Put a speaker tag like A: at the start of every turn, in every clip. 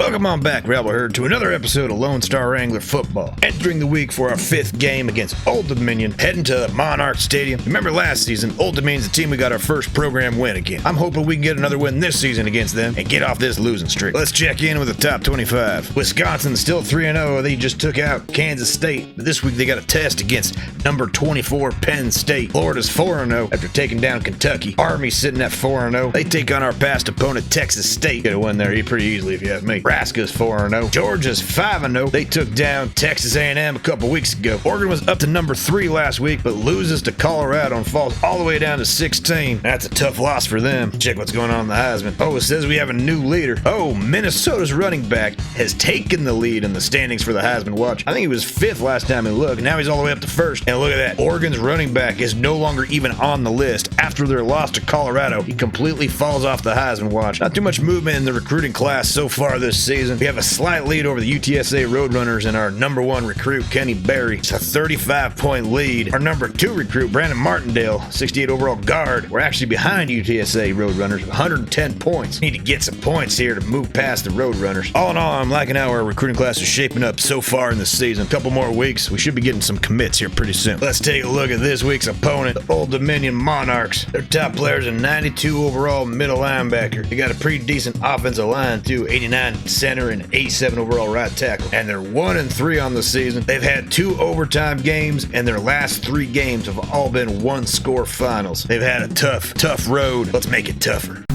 A: Welcome on back, Rebel Herd, to another episode of Lone Star Wrangler football. Entering the week for our 5th game against Old Dominion, heading to the Monarch Stadium. Remember last season, Old Dominion's the team we got our first program win against. I'm hoping we can get another win this season against them and get off this losing streak. Let's check in with the top 25. Wisconsin's still 3-0. They just took out Kansas State, but this week they got a test against number 24 Penn State. Florida's 4-0 after taking down Kentucky. Army's sitting at 4-0. They take on our past opponent Texas State. Get a win there pretty easily if you ask me. Nebraska's 4-0. Georgia's 5-0. They took down Texas A&M a couple weeks ago. Oregon was up to number 3 last week, but loses to Colorado and falls all the way down to 16. That's a tough loss for them. Check what's going on in the Heisman. Oh, it says we have a new leader. Oh, Minnesota's running back has taken the lead in the standings for the Heisman Watch. I think he was 5th last time we looked. Now he's all the way up to 1st. And look at that. Oregon's running back is no longer even on the list. After their loss to Colorado, he completely falls off the Heisman Watch. Not too much movement in the recruiting class so far this season. We have a slight lead over the UTSA Roadrunners and our number 1 recruit, Kenny Berry. It's a 35-point lead. Our number 2 recruit, Brandon Martindale, 68 overall guard. We're actually behind UTSA Roadrunners with 110 points. Need to get some points here to move past the Roadrunners. All in all, I'm liking how our recruiting class is shaping up so far in the season. A couple more weeks, we should be getting some commits here pretty soon. Let's take a look at this week's opponent, the Old Dominion Monarchs. Their top player's a 92 overall middle linebacker. They got a pretty decent offensive line too, 89 center and 87 overall right tackle. And they're 1-3 on the season. They've had 2 overtime games, and their last 3 games have all been 1-score finals. They've had a tough road. Let's make it tougher.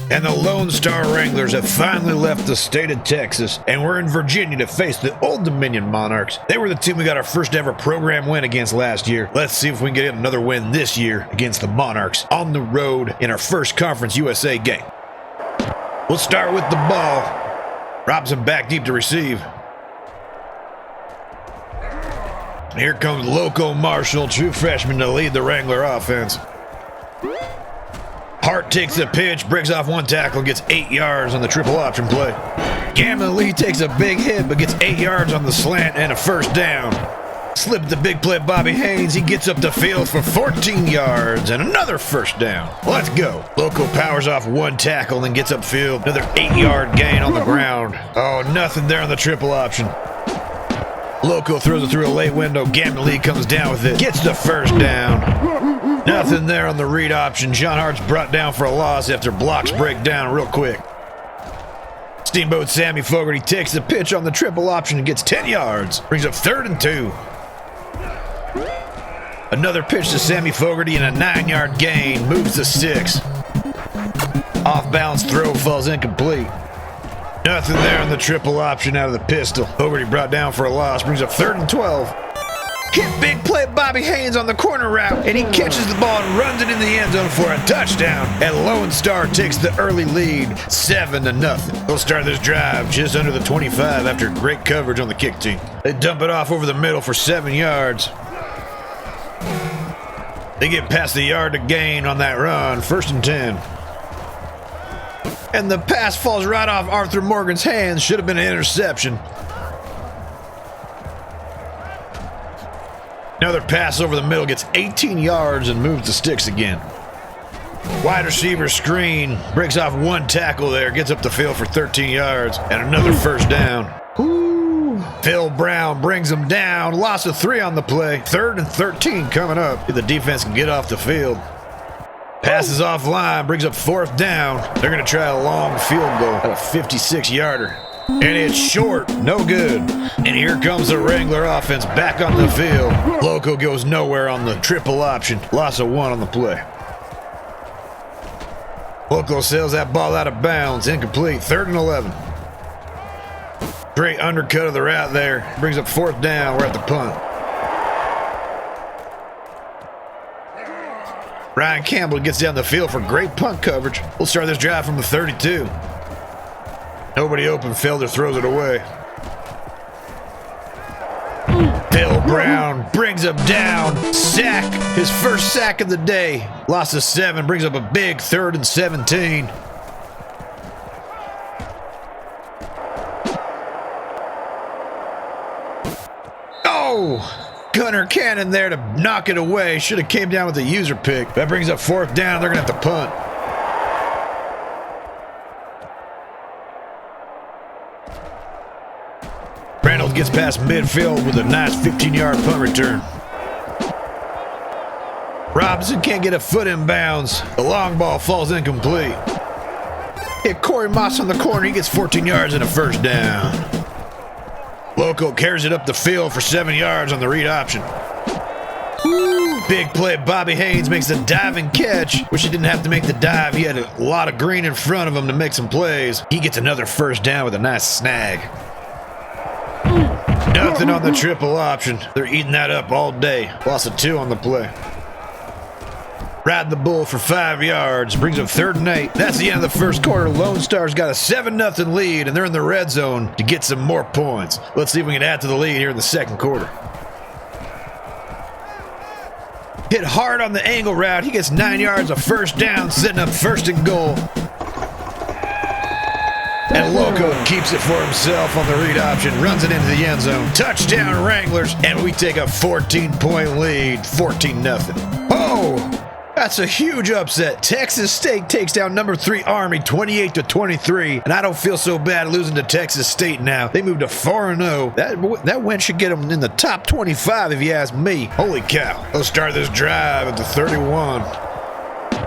A: And the Lone Star Wranglers have finally left the state of Texas, and we're in Virginia to face the Old Dominion Monarchs. They were the team we got our first ever program win against last year. Let's see if we can get another win this year against the Monarchs on the road in our first Conference USA game. We'll start with the ball. Robson back deep to receive. And here comes Loco Marshall, true freshman, to lead the Wrangler offense. Hart takes the pitch, breaks off 1 tackle, gets 8 yards on the triple option play. Gamma Lee takes a big hit, but gets 8 yards on the slant and a first down. Slipped the big play Bobby Haynes. He gets up the field for 14 yards and another first down. Let's go. Loco powers off 1 tackle and gets upfield. Another 8-yard gain on the ground. Oh, nothing there on the triple option. Loco throws it through a late window. Gamma Lee comes down with it. Gets the first down. Nothing there on the read option. John Hart's brought down for a loss after blocks break down real quick. Steamboat Sammy Fogarty takes the pitch on the triple option and gets 10 yards. Brings up 3rd and 2. Another pitch to Sammy Fogarty and a 9-yard gain. Moves to 6. Off-balance throw falls incomplete. Nothing there on the triple option out of the pistol. Fogarty brought down for a loss. Brings up 3rd and 12. Hit big play Bobby Haynes on the corner route, and he catches the ball and runs it in the end zone for a touchdown. And Lone Star takes the early lead, 7-0. They'll start this drive just under the 25 after great coverage on the kick team. They dump it off over the middle for 7 yards. They get past the yard to gain on that run, 1st and 10. And the pass falls right off Arthur Morgan's hands. Should have been an interception. Another pass over the middle gets 18 yards and moves the sticks again. Wide receiver screen, breaks off 1 tackle there, gets up the field for 13 yards and another first down. Phil Brown brings him down, loss of 3 on the play. 3rd and 13 coming up. The defense can get off the field. Passes offline, brings up 4th down. They're going to try a long field goal at a 56-yarder. And it's short, no good. And here comes the Wrangler offense back on the field. Loco goes nowhere on the triple option. Loss of 1 on the play. Loco sails that ball out of bounds, incomplete, 3rd and 11. Great undercut of the route there. Brings up 4th down. We're at the punt. Ryan Campbell gets down the field for great punt coverage. We'll start this drive from the 32. Nobody open. Felder throws it away. Phil Brown brings him down. Sack. His first sack of the day. Loss of 7. Brings up a big 3rd and 17. Gunner Cannon there to knock it away. Should have came down with the user pick. That brings up 4th down. They're going to have to punt. gets past midfield with a nice 15-yard punt return. Robinson can't get a foot in bounds. The long ball falls incomplete. Hit Corey Moss on the corner. He gets 14 yards and a first down. Loco carries it up the field for 7 yards on the read option. Big play. Bobby Haynes makes the diving catch. Wish he didn't have to make the dive. He had a lot of green in front of him to make some plays. He gets another first down with a nice snag. Nothing on the triple option. They're eating that up all day. Loss of 2 on the play. Ride the bull for 5 yards. Brings up 3rd and 8. That's the end of the first quarter. Lone Star's got a 7-0 lead, and they're in the red zone to get some more points. Let's see if we can add to the lead here in the second quarter. Hit hard on the angle route. He gets 9 yards, a first down, setting up 1st and goal. And Loco keeps it for himself on the read option, runs it into the end zone. Touchdown Wranglers, and we take a 14-point lead, 14-0. Oh! That's a huge upset. Texas State takes down number 3 Army 28-23, and I don't feel so bad losing to Texas State now. They moved to 4-0. That win should get them in the top 25 if you ask me. Holy cow. Let's start this drive at the 31.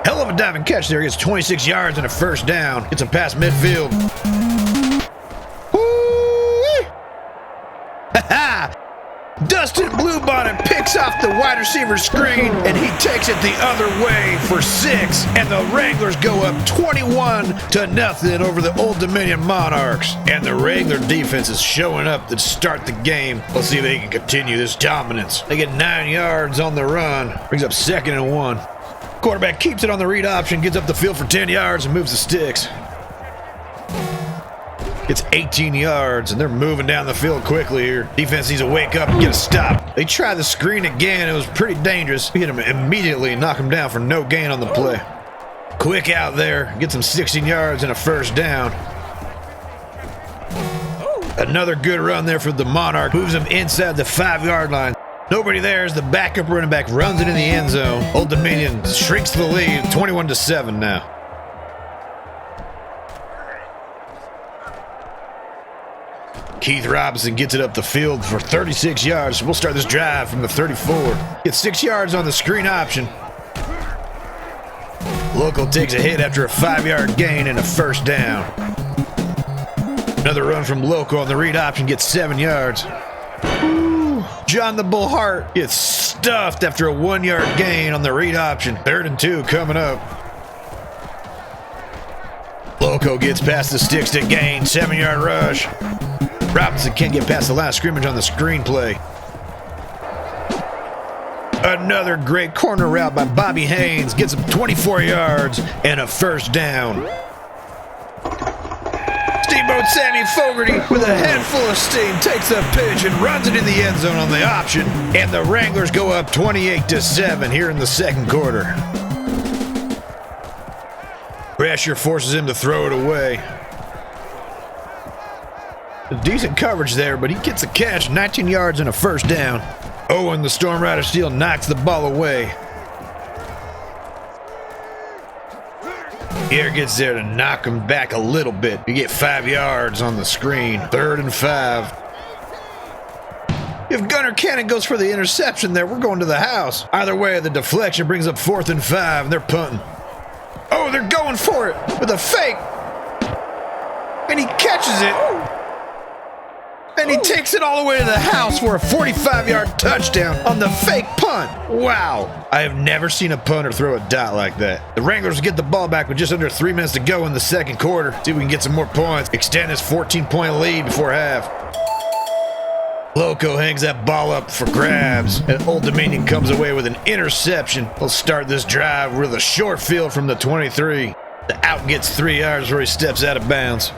A: Hell of a diving catch there. He gets 26 yards and a first down. Gets him past midfield. Woo-wee! Ha-ha! Dustin Bluebonnet picks off the wide receiver screen, and he takes it the other way for 6, and the Wranglers go up 21-0 over the Old Dominion Monarchs. And the Wrangler defense is showing up to start the game. Let's see if they can continue this dominance. They get 9 yards on the run. Brings up 2nd and 1. Quarterback keeps it on the read option, gets up the field for 10 yards, and moves the sticks. Gets 18 yards, and they're moving down the field quickly here. Defense needs to wake up and get a stop. They try the screen again. It was pretty dangerous. We hit him immediately and knock him down for no gain on the play. Quick out there. Gets him 16 yards and a first down. Another good run there for the Monarch. Moves him inside the 5-yard line. Nobody there as the backup running back runs it in the end zone. Old Dominion shrinks the lead, 21-7 now. Keith Robinson gets it up the field for 36 yards. So we'll start this drive from the 34. Gets 6 yards on the screen option. Local takes a hit after a 5-yard gain and a first down. Another run from Loco on the read option, gets 7 yards. John the Bull Hart gets stuffed after a 1-yard gain on the read option. 3rd and 2 coming up. Loco gets past the sticks to gain, 7-yard rush. Robinson can't get past the last scrimmage on the screenplay. Another great corner route by Bobby Haynes. Gets him 24 yards and a first down. Steamboat Sammy Fogarty with a head full of steam takes the pitch and runs it in the end zone on the option. And the Wranglers go up 28-7 here in the second quarter. Pressure forces him to throw it away. Decent coverage there, but he gets a catch, 19 yards and a first down. Oh, and the Storm Rider Steel knocks the ball away. Air gets there to knock him back a little bit. You get 5 yards on the screen. 3rd and 5. If Gunnar Cannon goes for the interception there, we're going to the house. Either way, the deflection brings up 4th and 5, and they're punting. Oh, they're going for it with a fake. And he catches it. And he takes it all the way to the house for a 45-yard touchdown on the fake punt. Wow. I have never seen a punter throw a dot like that. The Wranglers get the ball back with just under 3 minutes to go in the second quarter. See if we can get some more points. Extend this 14-point lead before half. Loco hangs that ball up for grabs, and Old Dominion comes away with an interception. We'll start this drive with a short field from the 23. The out gets 3 yards where he steps out of bounds.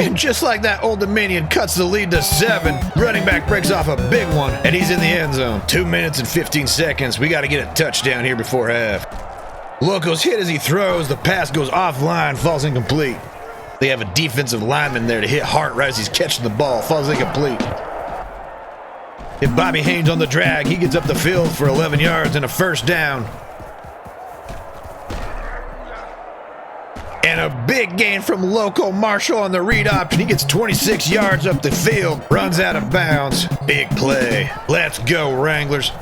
A: And just like that, Old Dominion cuts the lead to 7. Running back breaks off a big one, and he's in the end zone. 2 minutes and 15 seconds. We got to get a touchdown here before half. Loco's hit as he throws. The pass goes offline, falls incomplete. They have a defensive lineman there to hit Hart right as he's catching the ball. Falls incomplete. If Bobby Haynes on the drag, he gets up the field for 11 yards and a first down. And a big gain from Local Marshall on the read option. He gets 26 yards up the field, runs out of bounds. Big play. Let's go, Wranglers.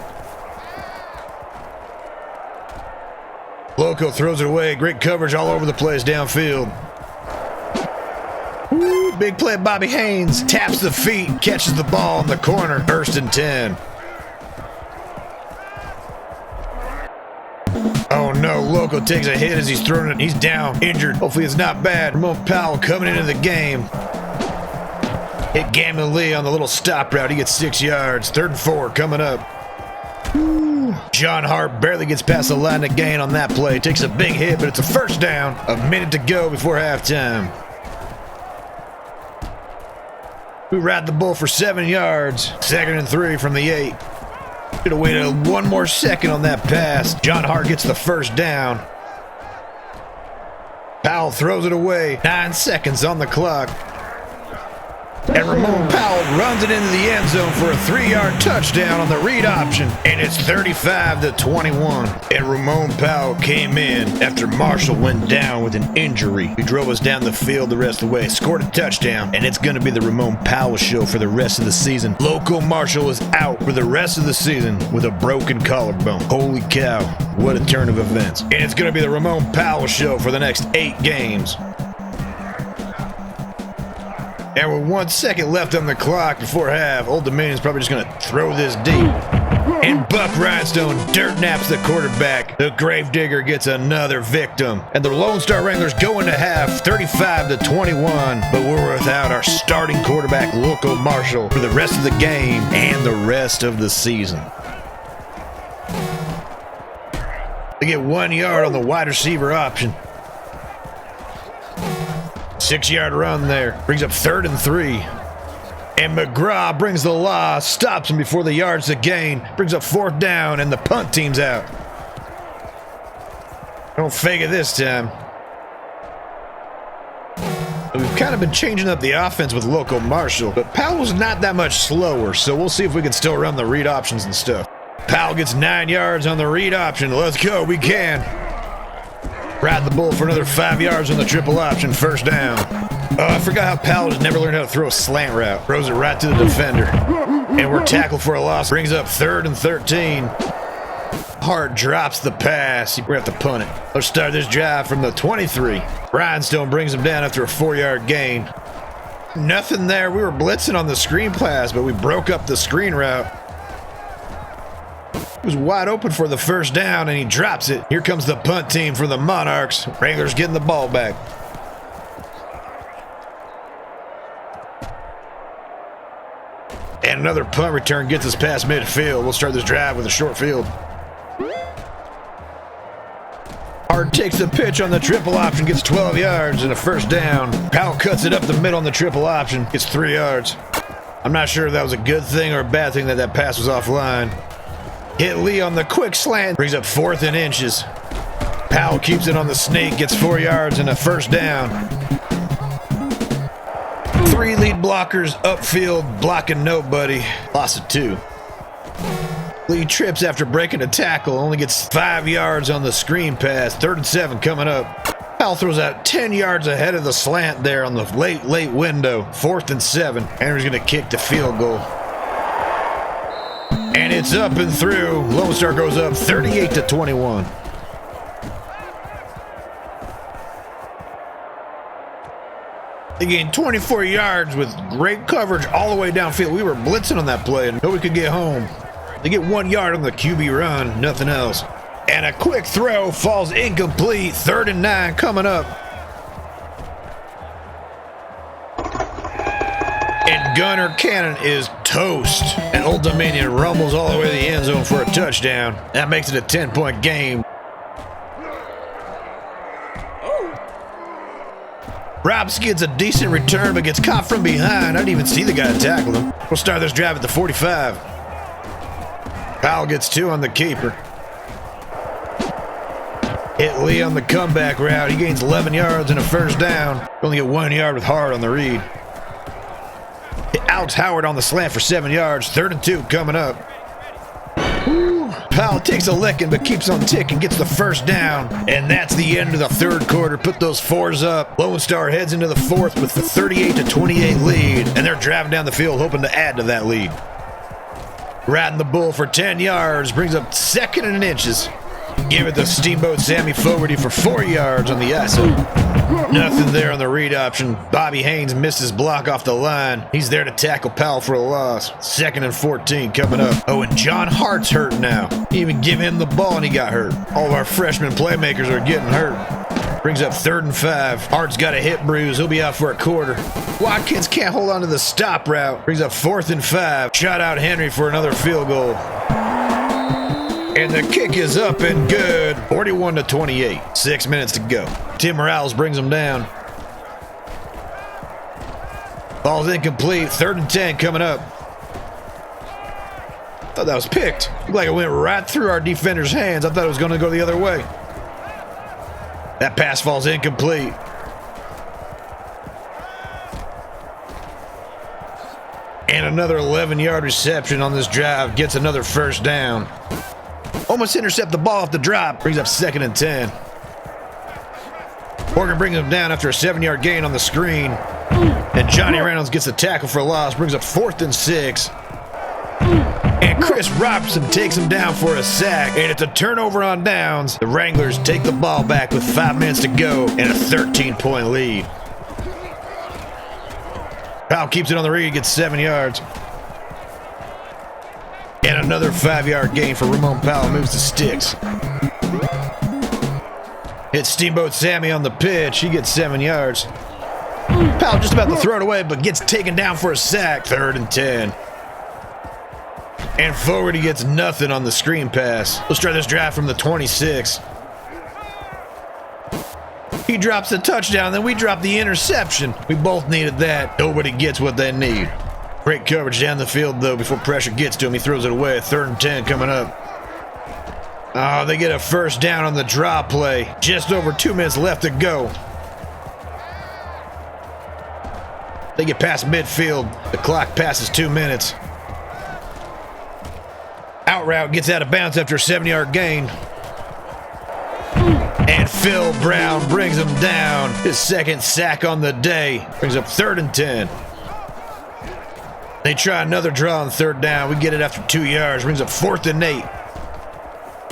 A: Loco throws it away. Great coverage all over the place downfield. Woo, big play, Bobby Haynes. Taps the feet, catches the ball in the corner. 1st and 10. Oh no, Loco takes a hit as he's throwing it. He's down, injured. Hopefully it's not bad. Ramon Powell coming into the game. Hit Gamma Lee on the little stop route. He gets 6 yards. 3rd and 4 coming up. Woo. John Hart barely gets past the line of gain on that play. Takes a big hit, but it's a 1st down. A minute to go before halftime. We ride the bull for 7 yards. 2nd and 3 from the 8. Should have waited 1 more second on that pass. John Hart gets the 1st down. Powell throws it away. 9 seconds on the clock. And Ramon Powell runs it into the end zone for a 3-yard touchdown on the read option. And it's 35-21. And Ramon Powell came in after Marshall went down with an injury. He drove us down the field the rest of the way, scored a touchdown, and it's going to be the Ramon Powell show for the rest of the season. Local Marshall is out for the rest of the season with a broken collarbone. Holy cow, what a turn of events. And it's going to be the Ramon Powell show for the next 8 games. And with 1 second left on the clock before half, Old Dominion's probably just going to throw this deep. And Buck Rhinestone dirt naps the quarterback. The Gravedigger gets another victim. And the Lone Star Wranglers go into half 35-21. But we're without our starting quarterback, Local Marshall, for the rest of the game and the rest of the season. They get 1 yard on the wide receiver option. 6-yard run there. Brings up 3rd and 3. And McGraw brings the law, stops him before the yards to gain. Brings up 4th down, and the punt team's out. Don't fake it this time. We've kind of been changing up the offense with Local Marshall, but Powell's not that much slower, so we'll see if we can still run the read options and stuff. Powell gets 9 yards on the read option. Let's go, we can. Ride the bull for another 5 yards on the triple option. 1st down. Oh, I forgot how Powell has never learned how to throw a slant route. Throws it right to the defender. And we're tackled for a loss. Brings up 3rd and 13. Hart drops the pass. We're going to have to punt it. Let's start this drive from the 23. Rhinestone brings him down after a 4-yard gain. Nothing there. We were blitzing on the screen pass, but we broke up the screen route. He was wide open for the 1st down, and he drops it. Here comes the punt team for the Monarchs. Wranglers getting the ball back. And another punt return gets us past midfield. We'll start this drive with a short field. Hart takes the pitch on the triple option, gets 12 yards and a 1st down. Powell cuts it up the middle on the triple option, gets 3 yards. I'm not sure if that was a good thing or a bad thing that pass was offline. Hit Lee on the quick slant, brings up 4th and inches. Powell keeps it on the snake, gets 4 yards and a 1st down. 3 lead blockers upfield, blocking nobody. Loss of 2. Lee trips after breaking a tackle, only gets 5 yards on the screen pass. 3rd and 7 coming up. Powell throws out 10 yards ahead of the slant there on the late window. 4th and 7. Henry's going to kick the field goal. And it's up and through. Lone Star goes up 38-21. They gained 24 yards with great coverage all the way downfield. We were blitzing on that play and nobody could get home. They get 1 yard on the QB run, nothing else. And a quick throw falls incomplete. 3rd and 9 coming up. And Gunner Cannon is toast. And Old Dominion rumbles all the way to the end zone for a touchdown. That makes it a 10-point game. Robs gets a decent return, but gets caught from behind. I didn't even see the guy tackle him. We'll start this drive at the 45. Powell gets 2 on the keeper. Hit Lee on the comeback route. He gains 11 yards and a 1st down. Only get 1 yard with Hart on the read. Alex Howard on the slant for 7 yards. 3rd and 2 coming up. Powell takes a licking but keeps on ticking, gets the first down. And that's the end of the third quarter. Put those fours up. Lone Star heads into the fourth with the 38-28 lead. And they're driving down the field hoping to add to that lead. Riding the bull for 10 yards. Brings up 2nd and inches. Give it to Steamboat Sammy Fogarty for 4 yards on the ISO. Nothing there on the read option. Bobby Haynes missed his block off the line. He's there to tackle Powell for a loss. 2nd and 14 coming up. Oh, and John Hart's hurt now. Even give him the ball and he got hurt. All of our freshman playmakers are getting hurt. Brings up 3rd and 5. Hart's got a hip bruise. He'll be out for a quarter. Watkins can't hold on to the stop route. Brings up 4th and 5. Shot out Henry for another field goal. And the kick is up and good. 41-28. 6 minutes to go. Tim Morales brings him down. Ball's incomplete. 3rd and 10 coming up. Thought that was picked. Looked like it went right through our defender's hands. I thought it was going to go the other way. That pass falls incomplete. And another 11-yard reception on this drive. Gets another first down. Almost intercept the ball off the drop. Brings up 2nd and 10. Morgan brings him down after a 7-yard gain on the screen. And Johnny Reynolds gets a tackle for a loss. Brings up 4th and 6. And Chris Robertson takes him down for a sack. And it's a turnover on downs. The Wranglers take the ball back with 5 minutes to go and a 13-point lead. Powell keeps it on the read, gets 7 yards. And another 5-yard gain for Ramon Powell, moves the sticks. Hits Steamboat Sammy on the pitch. He gets 7 yards. Powell just about to throw it away, but gets taken down for a sack. 3rd and 10. And Fogarty gets nothing on the screen pass. Let's try this drive from the 26. He drops the touchdown, then we drop the interception. We both needed that. Nobody gets what they need. Great coverage down the field, though, before pressure gets to him. He throws it away. 3rd and 10 coming up. Oh, they get a first down on the draw play. Just over 2 minutes left to go. They get past midfield. The clock passes 2 minutes. Out route gets out of bounds after a 7-yard gain. And Phil Brown brings him down. His 2nd sack on the day. Brings up 3rd and 10. They try another draw on 3rd down. We get it after 2 yards. Brings up 4th and 8.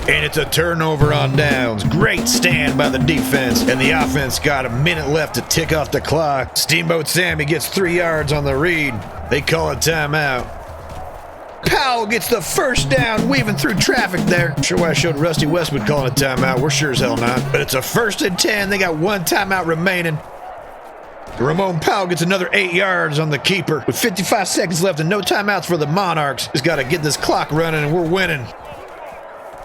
A: And it's a turnover on downs. Great stand by the defense. And the offense got a minute left to tick off the clock. Steamboat Sammy gets 3 yards on the read. They call a timeout. Powell gets the first down, weaving through traffic there. Sure why I showed Rusty Westwood calling a timeout. We're sure as hell not. But it's a 1st and 10. They got 1 timeout remaining. Ramon Powell gets another 8 yards on the keeper. With 55 seconds left and no timeouts for the Monarchs. Just got to get this clock running and we're winning.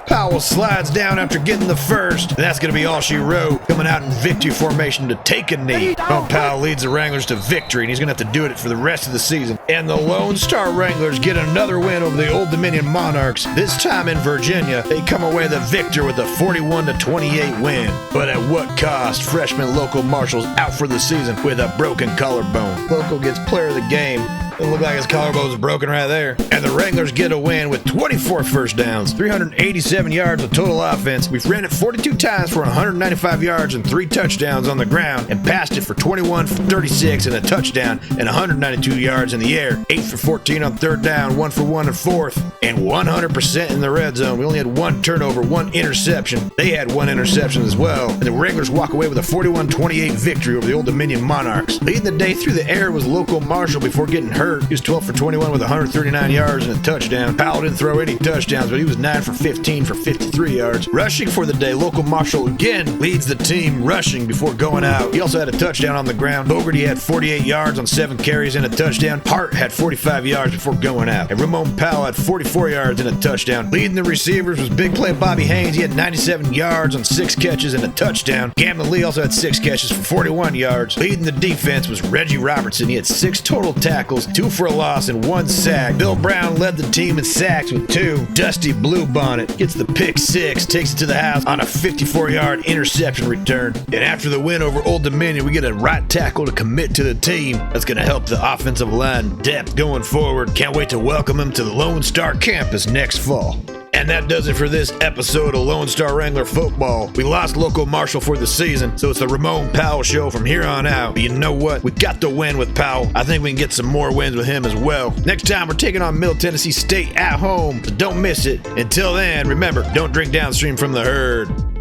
A: Powell slides down after getting the first. And that's going to be all she wrote. Coming out in victory formation to take a knee. Ramon Powell leads the Wranglers to victory, and he's going to have to do it for the rest of the season. And the Lone Star Wranglers get another win over the Old Dominion Monarchs. This time in Virginia, they come away the victor with a 41-28 win. But at what cost? Freshman Local Marshall's out for the season with a broken collarbone. Local gets player of the game. It looked like his collarbone's broken right there. And the Wranglers get a win with 24 first downs, 387 yards of total offense. We've ran it 42 times for 195 yards and 3 touchdowns on the ground and passed it for 21 for 36 and a touchdown and 192 yards in the air. 8 for 14 on 3rd down, 1 for 1 on 4th, and 100% in the red zone. We only had 1 turnover, 1 interception. They had 1 interception as well. And the Wranglers walk away with a 41-28 victory over the Old Dominion Monarchs. Leading the day through the air was Local Marshall before getting hurt. He was 12 for 21 with 139 yards and a touchdown. Powell didn't throw any touchdowns, but he was 9 for 15 for 53 yards. Rushing for the day, Local Marshall again leads the team rushing before going out. He also had a touchdown on the ground. Fogarty had 48 yards on 7 carries and a touchdown. Hart had 45 yards before going out. And Ramon Powell had 44 yards and a touchdown. Leading the receivers was big play Bobby Haynes. He had 97 yards on 6 catches and a touchdown. Gamlin Lee also had 6 catches for 41 yards. Leading the defense was Reggie Robertson. He had 6 total tackles, 2 for a loss and 1 sack. Bill Brown led the team in sacks with 2. Dusty Bluebonnet gets the pick 6, takes it to the house on a 54-yard interception return. And after the win over Old Dominion, we get a right tackle to commit to the team. That's going to help the offensive line depth going forward. Can't wait to welcome him to the Lone Star campus next fall. And that does it for this episode of Lone Star Wrangler Football. We lost Local Marshall for the season, so it's the Ramon Powell show from here on out. But you know what? We got the win with Powell. I think we can get some more wins with him as well. Next time, we're taking on Middle Tennessee State at home, so don't miss it. Until then, remember, don't drink downstream from the herd.